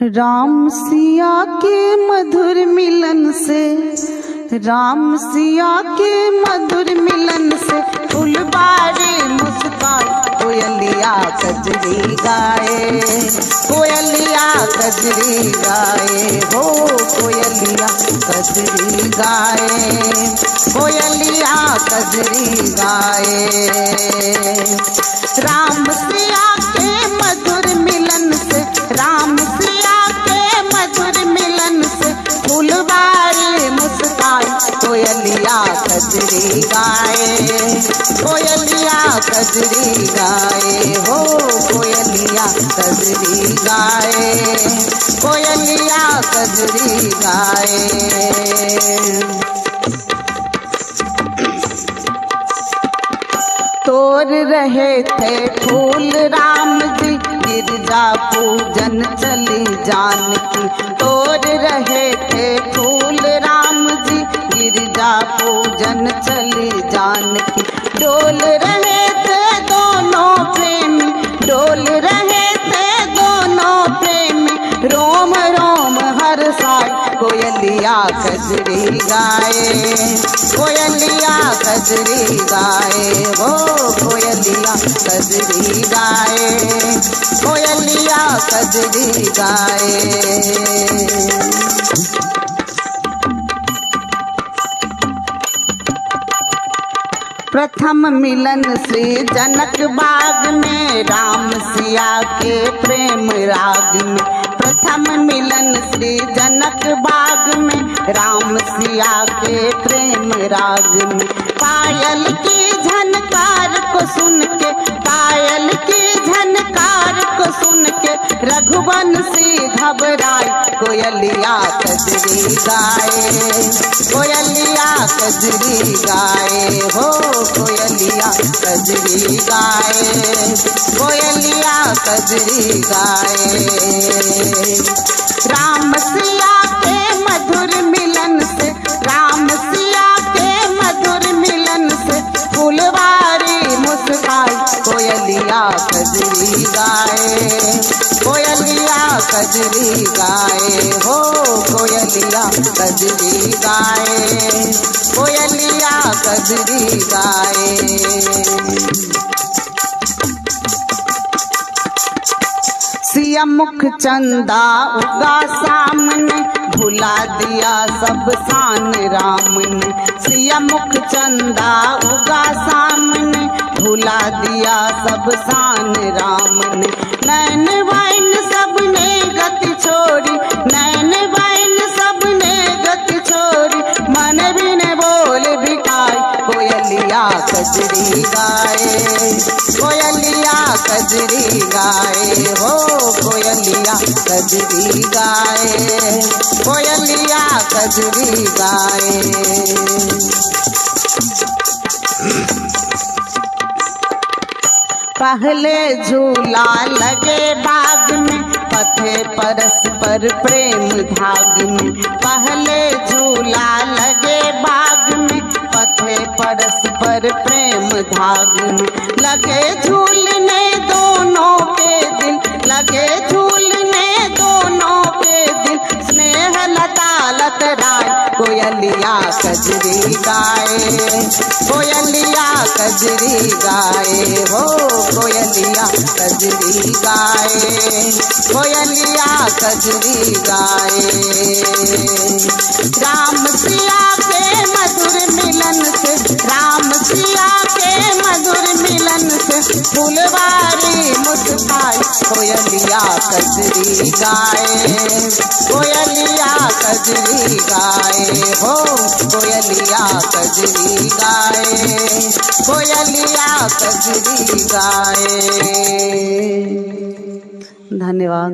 राम सिया के मधुर मिलन से, राम सिया के मधुर मिलन से फुलबारी मुस्कान कोयलिया कजरी गाए, कोयलिया कजरी गाए हो, कोयलिया कजरी गाए, कोयलिया कजरी गाए। राम सिया के मधुर मिलन से, राम सिया के मधुर मिलन से फुलबारी मुस्कान कोयलिया कजरी गाए, कोयलिया कजरी गाए हो, कोयलिया कजरी गाए, कोयलिया कजरी गाए। तोड़ रहे थे फूल राम जी गिरजा पूजन चली जानकी, तोड़ रहे थे फूल राम जी गिरजा पूजन चली जानकी। डोल रहे थे दोनों प्रेमी, डोल रहे थे दोनों प्रेमी, रोम रोम हर साल कोयलिया कजरी गाए, कोयलिया कजरी गाए हो, कोयलिया कजरी गाए, कोयलिया कजरी गाए। प्रथम मिलन श्री जनक बाग में राम सिया के प्रेम राग में, प्रथम मिलन श्री जनक बाग में राम सिया के प्रेम राग में। पायल की झनकार को सुन के, पायल की झनकार को सुन के रघुवंशी घबराए, कोयलिया कजरी गाए, कोयलिया कजरी गाए हो, कोयलिया कजरी गाए, कोयलिया कजरी गाए। राम सिया के मधुर मिलन से, राम सिया के मधुर मिलन से फुलवारी मुस्कान कोयलिया कजरी गाए, कोयलिया कजरी गाए हो, कोयलिया कजरी गाए, कोयलिया कजरी गाए। सिया मुख चंदा उगा सामने भुला दिया सब शान राम ने, सिया मुख चंदा उगा सामने भुला दिया सब शान राम ने। नैन वाइन सबने गति छोड़ी, नैन वाइन सबने गति छोड़ी, मन भी ने बोल बिकाई, कोयलिया कजरी गाए, कोयलिया कजरी गाए हो, कोयलिया कजरी गाए, कोयलिया कजरी गाए। पहले झूला लगे बाग में पथे परस्पर प्रेम धाग में, पहले झूला लगे बाग में पथे परस्पर प्रेम धाग में। लगे झूलने दोनों के दिल, लगे झूलने दोनों के दिल, स्नेह लता लतराए, कोयलिया कजरी गाए, कोयलिया कजरी गाए हो, कोयलिया कजरी गाए, कोयलिया कजरी गाए। राम सिया के मधुर मिलन से, राम सिया के मधुर मिलन से फुलवारी मुस्कान कोयलिया कजरी गाए, कोयलिया कजरी गाए हो, कोयलिया कजरी गाए, कोयलिया कजरी गाए। धन्यवाद।